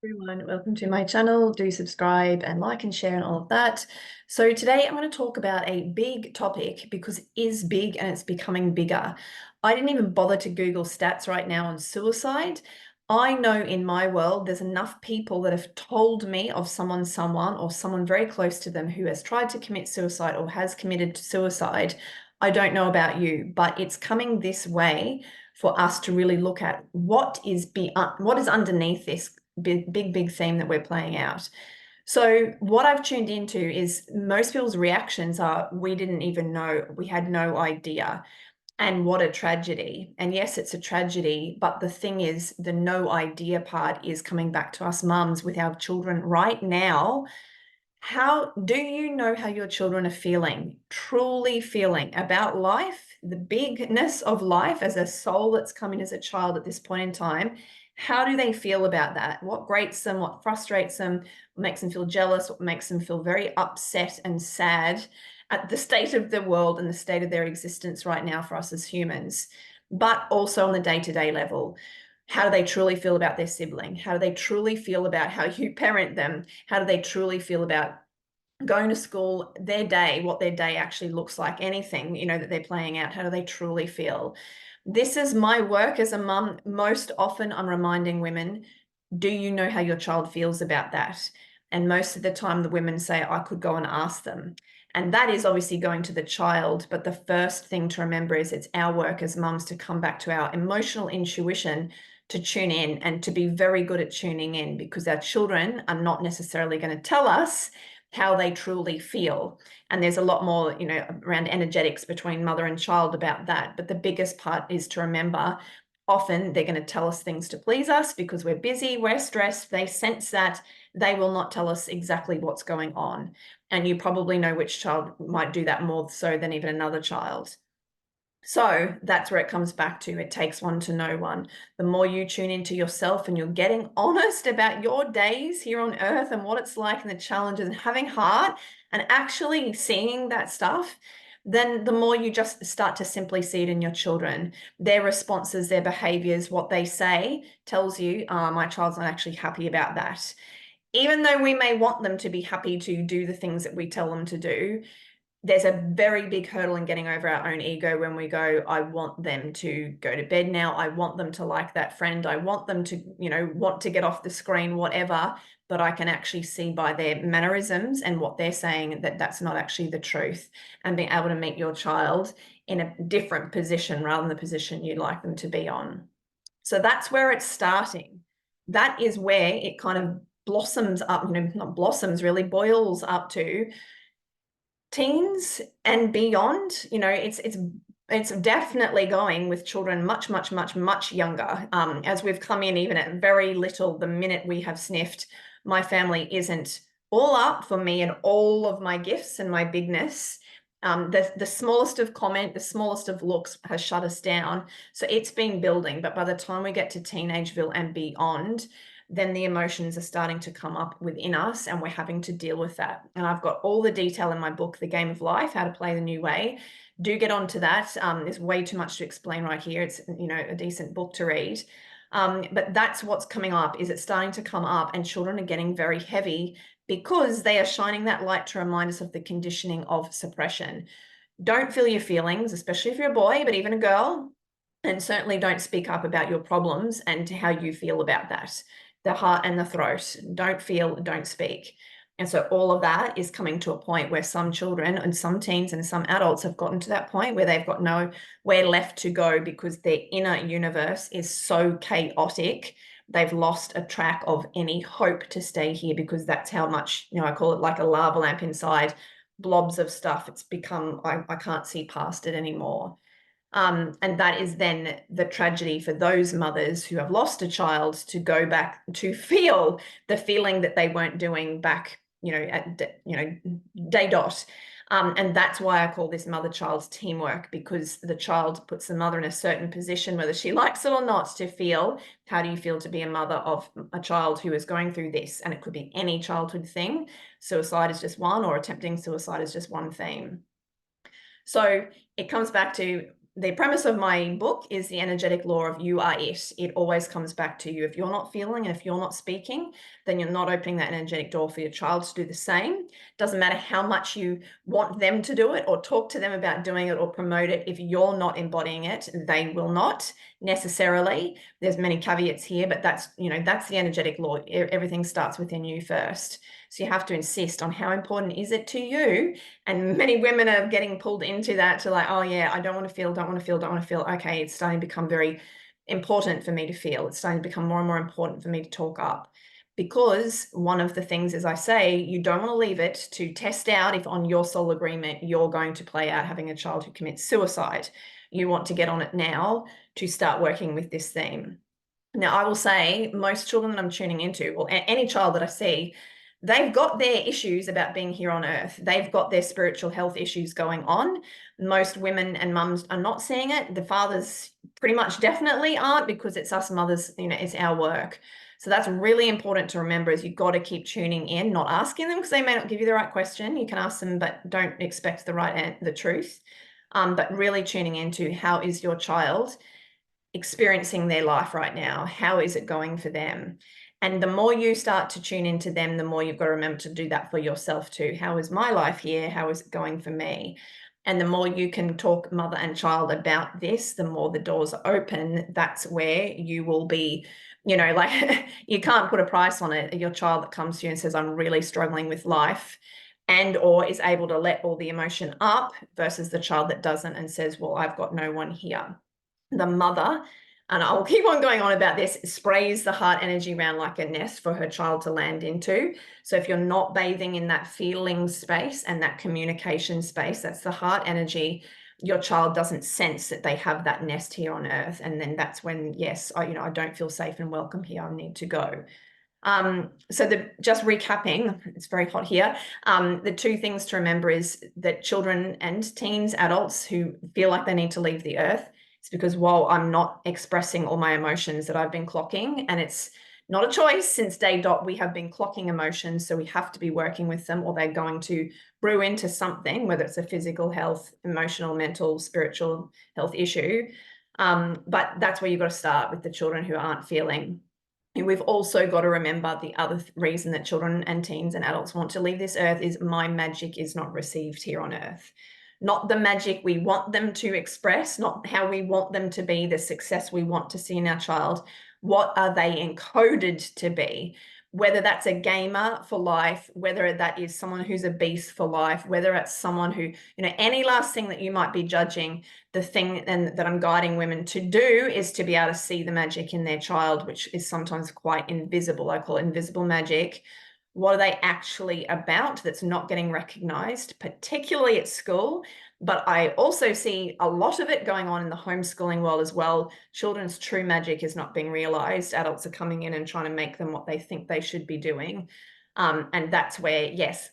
Everyone, welcome to my channel. Do subscribe and like and share and all of that. So today I'm going to talk about a big topic because it is big and it's becoming bigger. I didn't even bother to Google stats right now on suicide. I know in my world there's enough people that have told me of someone or someone very close to them who has tried to commit suicide or has committed suicide. I don't know about you, but it's coming this way for us to really look at what is underneath this big theme that we're playing out. So what I've tuned into is most people's reactions are, we didn't even know, we had no idea. And what a tragedy. And yes, it's a tragedy, but the thing is, the no idea part is coming back to us mums with our children right now. How do you know how your children are feeling, truly feeling about life, the bigness of life as a soul that's coming as a child at this point in time? How do they feel about that? What grates them, what frustrates them, what makes them feel jealous, what makes them feel very upset and sad at the state of the world and the state of their existence right now for us as humans, but also on the day-to-day level. How do they truly feel about their sibling? How do they truly feel about how you parent them? How do they truly feel about going to school, their day, what their day actually looks like, anything, that they're playing out? How do they truly feel? This is my work as a mum. Most often I'm reminding women, do you know how your child feels about that? And most of the time the women say, I could go and ask them. And that is obviously going to the child. But the first thing to remember is it's our work as mums to come back to our emotional intuition, to tune in and to be very good at tuning in, because our children are not necessarily going to tell us how they truly feel. And there's a lot more, around energetics between mother and child about that. But the biggest part is to remember, often they're going to tell us things to please us because we're busy, we're stressed. They sense that. They will not tell us exactly what's going on. And you probably know which child might do that more so than even another child. So that's where it comes back to, it takes one to know one. The more you tune into yourself and you're getting honest about your days here on earth and what it's like and the challenges and having heart and actually seeing that stuff, then the more you just start to simply see it in your children. Their responses, their behaviors, what they say tells you, my child's not actually happy about that. Even though we may want them to be happy to do the things that we tell them to do, there's a very big hurdle in getting over our own ego when we go, I want them to go to bed now. I want them to like that friend. I want them to, want to get off the screen, whatever. But I can actually see by their mannerisms and what they're saying that that's not actually the truth. And being able to meet your child in a different position rather than the position you'd like them to be on. So that's where it's starting. That is where it kind of blossoms up, not blossoms really, boils up to teens and beyond. It's definitely going with children much younger. As we've come in even at very little, the minute we have sniffed, my family isn't all up for me and all of my gifts and my bigness. The smallest of comment, the smallest of looks has shut us down. So it's been building, but by the time we get to teenageville and beyond, then the emotions are starting to come up within us and we're having to deal with that. And I've got all the detail in my book, The Game of Life, How to Play the New Way. Do get onto that. There's way too much to explain right here. It's, a decent book to read. But that's what's coming up, is it's starting to come up and children are getting very heavy because they are shining that light to remind us of the conditioning of suppression. Don't feel your feelings, especially if you're a boy, but even a girl. And certainly don't speak up about your problems and how you feel about that. The heart and the throat. Don't feel, don't speak. And so all of that is coming to a point where some children and some teens and some adults have gotten to that point where they've got nowhere left to go because their inner universe is so chaotic. They've lost a track of any hope to stay here because that's how much, I call it like a lava lamp inside, blobs of stuff. It's become, I can't see past it anymore. And that is then the tragedy for those mothers who have lost a child, to go back to feel the feeling that they weren't doing back, at day dot. And that's why I call this mother-child teamwork, because the child puts the mother in a certain position, whether she likes it or not, to feel, how do you feel to be a mother of a child who is going through this? And it could be any childhood thing. Suicide is just one, or attempting suicide is just one theme. So it comes back to, the premise of my book is the energetic law of you are it. It always comes back to you. If you're not feeling and if you're not speaking, then you're not opening that energetic door for your child to do the same. Doesn't matter how much you want them to do it or talk to them about doing it or promote it. If you're not embodying it, they will not necessarily. There's many caveats here, but that's the energetic law. Everything starts within you first. So you have to insist on how important is it to you. And many women are getting pulled into that to like, oh yeah, I don't want to feel, don't want to feel, don't want to feel. Okay, it's starting to become very important for me to feel. It's starting to become more and more important for me to talk up. Because one of the things, as I say, you don't want to leave it to test out if on your soul agreement you're going to play out having a child who commits suicide. You want to get on it now to start working with this theme. Now, I will say most children that I'm tuning into, or any child that I see, they've got their issues about being here on earth. They've got their spiritual health issues going on. Most women and mums are not seeing it. The fathers pretty much definitely aren't, because it's us mothers, it's our work. So that's really important to remember, is you've got to keep tuning in, not asking them because they may not give you the right question. You can ask them, but don't expect the truth. But really tuning into, how is your child experiencing their life right now? How is it going for them? And the more you start to tune into them, the more you've got to remember to do that for yourself too. How is my life here? How is it going for me? And the more you can talk mother and child about this, the more the doors are open. That's where you will be, like you can't put a price on it. Your child that comes to you and says, I'm really struggling with life, and or is able to let all the emotion up, versus the child that doesn't and says, well, I've got no one here. The mother, and I'll keep on going on about this, sprays the heart energy around like a nest for her child to land into. So if you're not bathing in that feeling space and that communication space, that's the heart energy, your child doesn't sense that they have that nest here on earth. And then that's when, yes, I don't feel safe and welcome here, I need to go. So just recapping, it's very hot here. The two things to remember is that children and teens, adults who feel like they need to leave the earth, it's because while I'm not expressing all my emotions that I've been clocking, and it's not a choice, since day dot we have been clocking emotions, so we have to be working with them, or they're going to brew into something, whether it's a physical health, emotional, mental, spiritual health issue. But that's where you've got to start, with the children who aren't feeling. And we've also got to remember the other reason that children and teens and adults want to leave this earth is my magic is not received here on earth. Not the magic we want them to express, not how we want them to be, the success we want to see in our child. What are they encoded to be? Whether that's a gamer for life, whether that is someone who's a beast for life, whether it's someone who, any last thing that you might be judging, the thing that I'm guiding women to do is to be able to see the magic in their child, which is sometimes quite invisible. I call it invisible magic. What are they actually about that's not getting recognized, particularly at school? But I also see a lot of it going on in the homeschooling world as well. Children's true magic is not being realized. Adults are coming in and trying to make them what they think they should be doing. And that's where, yes,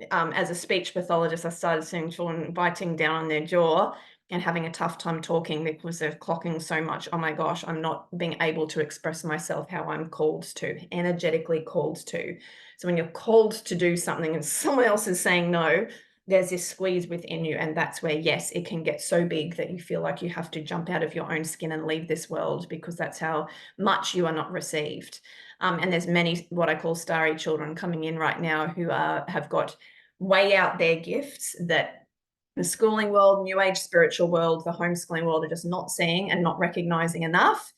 as a speech pathologist, I started seeing children biting down on their jaw and having a tough time talking because they're clocking so much. Oh my gosh, I'm not being able to express myself how I'm called to, energetically called to. So when you're called to do something and someone else is saying no, there's this squeeze within you. And that's where, yes, it can get so big that you feel like you have to jump out of your own skin and leave this world, because that's how much you are not received. And there's many what I call starry children coming in right now who have got way out their gifts that the schooling world, new age spiritual world, the homeschooling world are just not seeing and not recognizing enough.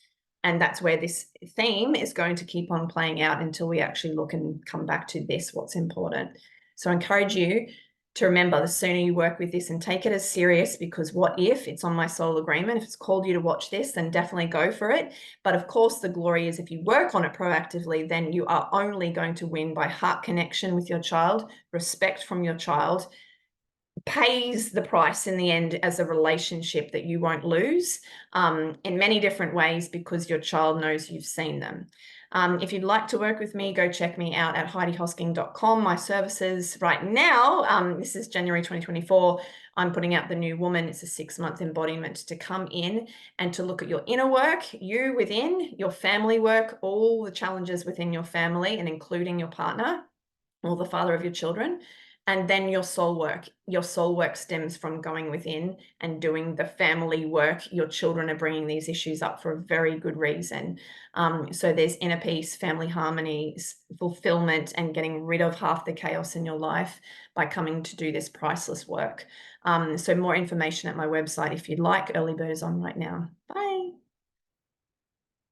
And that's where this theme is going to keep on playing out until we actually look and come back to this, what's important. So I encourage you to remember, the sooner you work with this and take it as serious, because what if it's on my soul agreement, if it's called you to watch this, then definitely go for it. But of course, the glory is if you work on it proactively, then you are only going to win by heart connection with your child, respect from your child, pays the price in the end as a relationship that you won't lose in many different ways, because your child knows you've seen them. If you'd like to work with me, go check me out at HeidiHosking.com. My services right now, this is January 2024, I'm putting out The New Woman. It's a 6-month embodiment to come in and to look at your inner work, you within, your family work, all the challenges within your family and including your partner or the father of your children, And then your soul work. Your soul work stems from going within and doing the family work. Your children are bringing these issues up for a very good reason. So there's inner peace, family harmony, fulfillment, and getting rid of half the chaos in your life by coming to do this priceless work. So more information at my website if you'd like. Early bird is on right now. Bye.